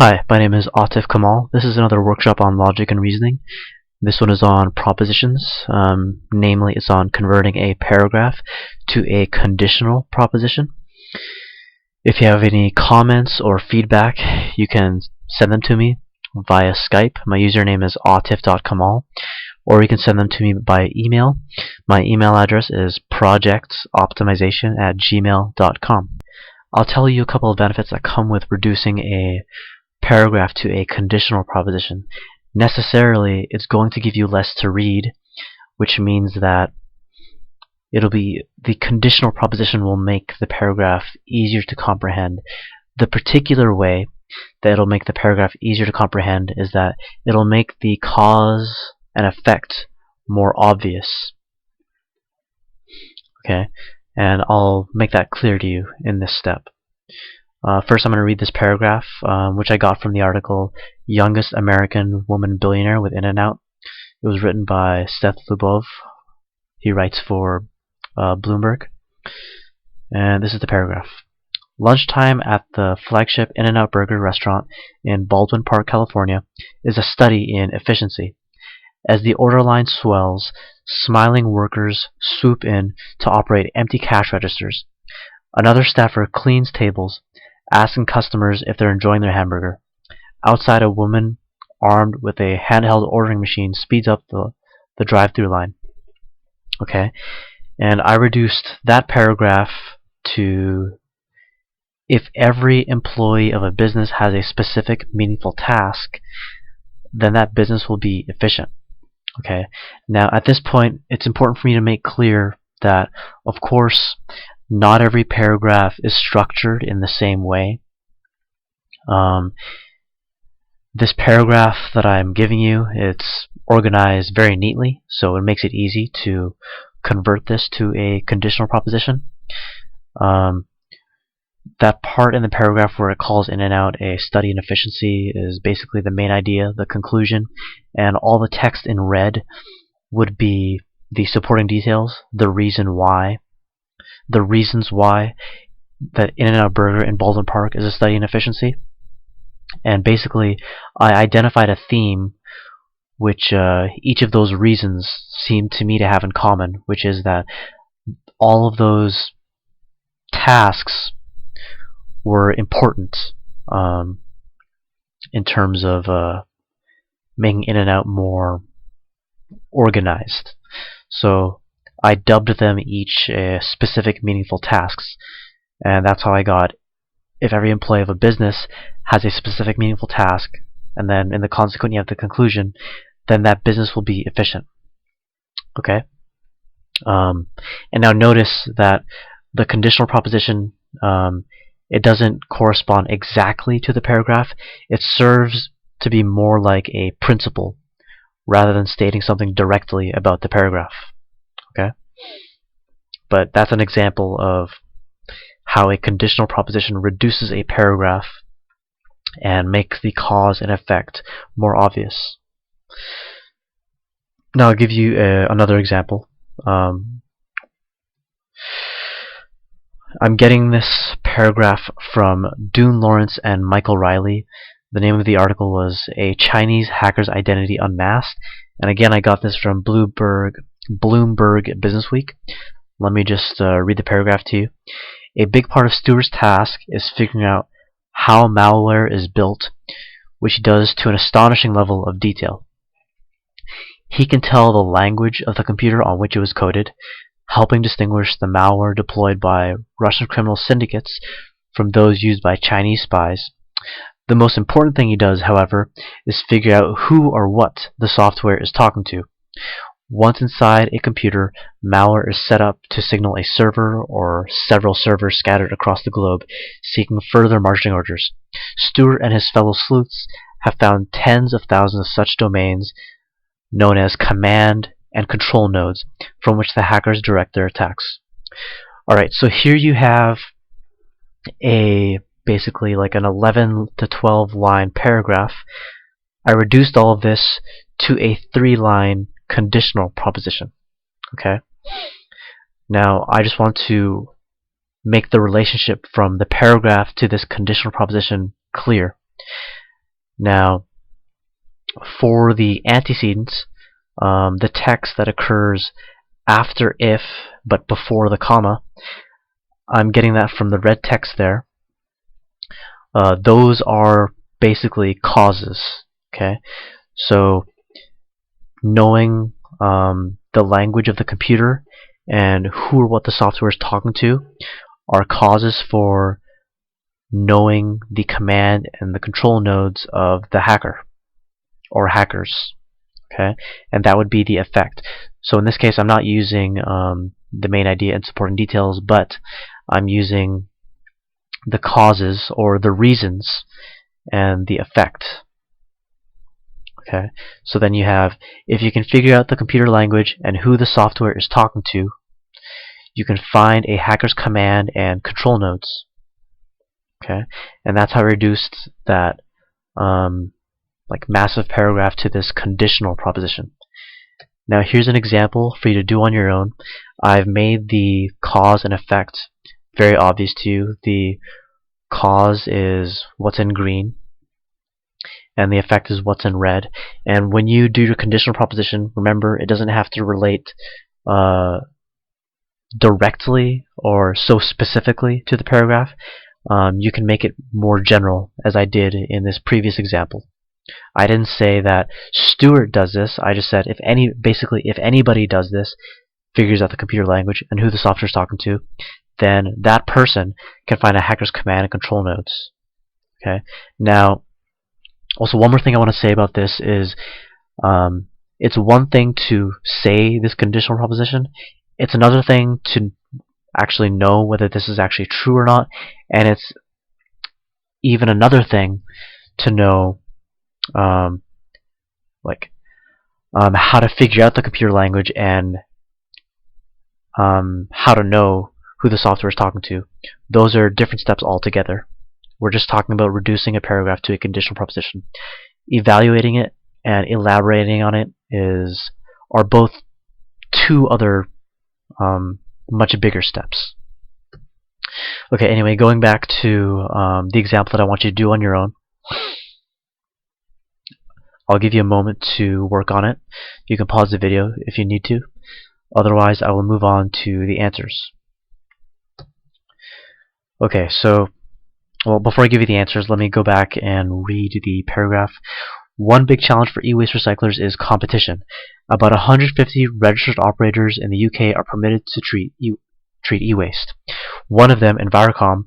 Hi, my name is Autif Kamal. This is another workshop on logic and reasoning. This one is on propositions. Namely, it's on converting a paragraph to a conditional proposition. If you have any comments or feedback, you can send them to me via Skype. My username is autif.kamal, or you can send them to me by email. My email address is projectsoptimization@gmail.com. I'll tell you a couple of benefits that come with reducing a paragraph to a conditional proposition. Necessarily, it's going to give you less to read, which means that the conditional proposition will make the paragraph easier to comprehend. The particular way that it'll make the paragraph easier to comprehend is that it'll make the cause and effect more obvious. Okay, and I'll make that clear to you in this step. First, I'm going to read this paragraph, which I got from the article Youngest American Woman Billionaire with In-N-Out. It was written by Seth Lubov. He writes for Bloomberg. And this is the paragraph. Lunchtime at the flagship In-N-Out Burger restaurant in Baldwin Park, California, is a study in efficiency. As the order line swells, smiling workers swoop in to operate empty cash registers. Another staffer cleans tables, asking customers if they're enjoying their hamburger. Outside, a woman armed with a handheld ordering machine speeds up the drive-thru line. Okay, and I reduced that paragraph to: if every employee of a business has a specific meaningful task, then that business will be efficient. Okay, now at this point, it's important for me to make clear that, of course, not every paragraph is structured in the same way. This paragraph that I'm giving you, it's organized very neatly, so it makes it easy to convert this to a conditional proposition. That part in the paragraph where it calls In-N-Out a study in efficiency is basically the main idea, the conclusion, and all the text in red would be the supporting details, the reasons why that In-N-Out Burger in Baldwin Park is a study in efficiency. And basically, I identified a theme which each of those reasons seem to me to have in common, which is that all of those tasks were important in terms of making In-N-Out more organized. So I dubbed them each specific meaningful tasks, and that's how I got: if every employee of a business has a specific meaningful task, and then in the consequent you have the conclusion, then that business will be efficient. Okay? And now notice that the conditional proposition, it doesn't correspond exactly to the paragraph. It serves to be more like a principle rather than stating something directly about the paragraph. Okay? But that's an example of how a conditional proposition reduces a paragraph and makes the cause and effect more obvious. Now I'll give you another example. I'm getting this paragraph from Dune Lawrence and Michael Riley. The name of the article was A Chinese Hacker's Identity Unmasked. And again, I got this from Bloomberg Businessweek. Let me just read the paragraph to you. A big part of Stewart's task is figuring out how malware is built, which he does to an astonishing level of detail. He can tell the language of the computer on which it was coded, helping distinguish the malware deployed by Russian criminal syndicates from those used by Chinese spies. The most important thing he does, however, is figure out who or what the software is talking to. Once inside a computer, malware is set up to signal a server or several servers scattered across the globe seeking further marching orders. Stewart and his fellow sleuths have found tens of thousands of such domains known as command and control nodes from which the hackers direct their attacks. Alright, so here you have basically like an 11 to 12 line paragraph. I reduced all of this to a 3-line conditional proposition. Okay? Now, I just want to make the relationship from the paragraph to this conditional proposition clear. Now, for the antecedents, the text that occurs after if but before the comma, I'm getting that from the red text there. Those are basically causes. Okay, so knowing the language of the computer and who or what the software is talking to are causes for knowing the command and the control nodes of the hacker or hackers. Okay, and that would be the effect. So in this case, I'm not using the main idea and supporting details, but I'm using the causes or the reasons and the effect. Okay, so then you have, if you can figure out the computer language and who the software is talking to, you can find a hacker's command and control nodes. Okay, and that's how I reduced that like massive paragraph to this conditional proposition. Now here's an example for you to do on your own. I've made the cause and effect very obvious to you. The cause is what's in green, and the effect is what's in red. And when you do your conditional proposition, remember, it doesn't have to relate directly or so specifically to the paragraph. You can make it more general, as I did in this previous example. I didn't say that Stuart does this. I just said if anybody does this, figures out the computer language and who the software is talking to, then that person can find a hacker's command and control nodes. Okay. Now, also one more thing I want to say about this is, it's one thing to say this conditional proposition. It's another thing to actually know whether this is actually true or not, and it's even another thing to know how to figure out the computer language and how to know who the software is talking to. Those are different steps altogether. We're just talking about reducing a paragraph to a conditional proposition. Evaluating it and elaborating on it are both two other much bigger steps. Okay, anyway, going back to the example that I want you to do on your own. I'll give you a moment to work on it. You can pause the video if you need to. Otherwise, I will move on to the answers. Okay, so, well, before I give you the answers, let me go back and read the paragraph. One big challenge for e-waste recyclers is competition. About 150 registered operators in the UK are permitted to treat e-waste. One of them, Envirocom,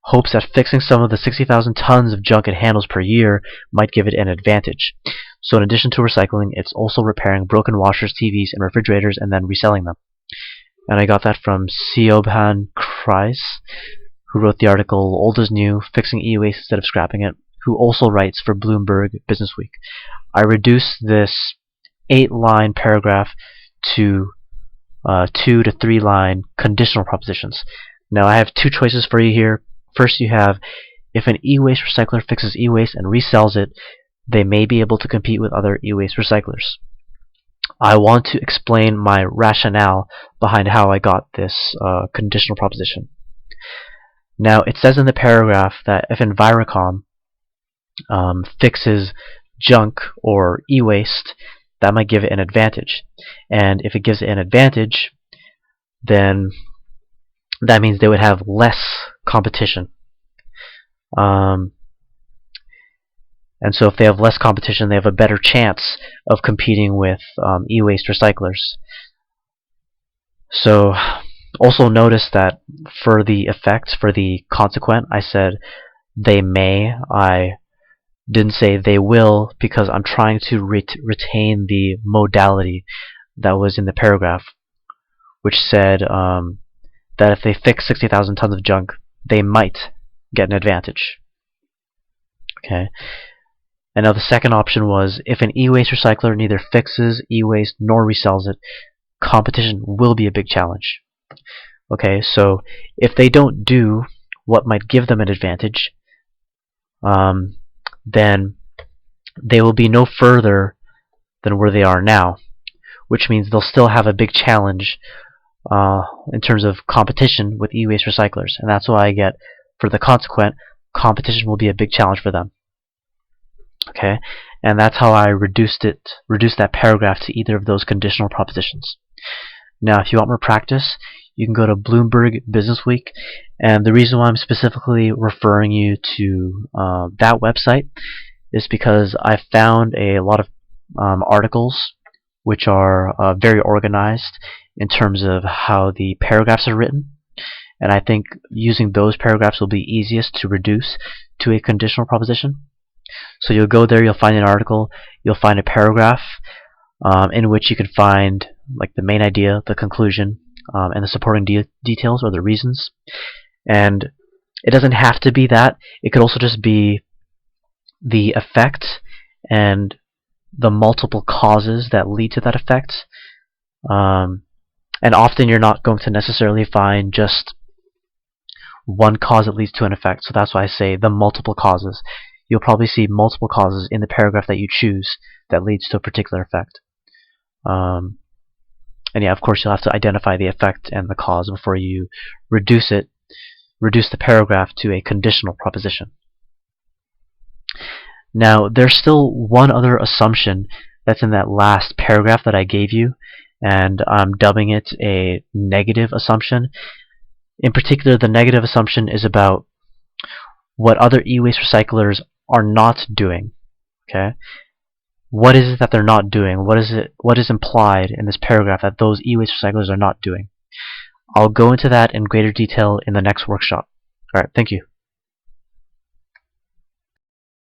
hopes that fixing some of the 60,000 tons of junk it handles per year might give it an advantage. So in addition to recycling, it's also repairing broken washers, TVs, and refrigerators and then reselling them. And I got that from Siobhan Kreis, who wrote the article Old is New, Fixing E-Waste Instead of Scrapping It, who also writes for Bloomberg Businessweek. I reduced this 8-line paragraph to 2 to 3 line conditional propositions. Now I have two choices for you here. First, you have, if an e-waste recycler fixes e-waste and resells it, they may be able to compete with other e-waste recyclers. I want to explain my rationale behind how I got this conditional proposition. Now, it says in the paragraph that if Envirocom fixes junk or e-waste, that might give it an advantage. And if it gives it an advantage, then that means they would have less competition. And so if they have less competition, they have a better chance of competing with e-waste recyclers. So also notice that for the effects, for the consequent, I said they may. I didn't say they will, because I'm trying to retain the modality that was in the paragraph, which said that if they fix 60,000 tons of junk, they might get an advantage. Okay. And now the second option was, if an e-waste recycler neither fixes e-waste nor resells it, competition will be a big challenge. Okay, so if they don't do what might give them an advantage, then they will be no further than where they are now, which means they'll still have a big challenge in terms of competition with e-waste recyclers. And that's why I get, for the consequent, competition will be a big challenge for them. Okay, and that's how I reduced that paragraph to either of those conditional propositions. Now, if you want more practice, you can go to Bloomberg Businessweek, and the reason why I'm specifically referring you to that website is because I found a lot of articles which are very organized in terms of how the paragraphs are written, and I think using those paragraphs will be easiest to reduce to a conditional proposition. So you'll go there, you'll find an article, you'll find a paragraph in which you can find like the main idea, the conclusion, and the supporting details or the reasons. And it doesn't have to be that. It could also just be the effect and the multiple causes that lead to that effect. And often you're not going to necessarily find just one cause that leads to an effect. So that's why I say the multiple causes. You'll probably see multiple causes in the paragraph that you choose that leads to a particular effect. And yeah, of course, you'll have to identify the effect and the cause before you reduce the paragraph to a conditional proposition. Now, there's still one other assumption that's in that last paragraph that I gave you, and I'm dubbing it a negative assumption. In particular, the negative assumption is about what other e-waste recyclers are not doing. Okay? What is it that they're not doing? What is implied in this paragraph that those e-waste recyclers are not doing? I'll go into that in greater detail in the next workshop. Alright, thank you.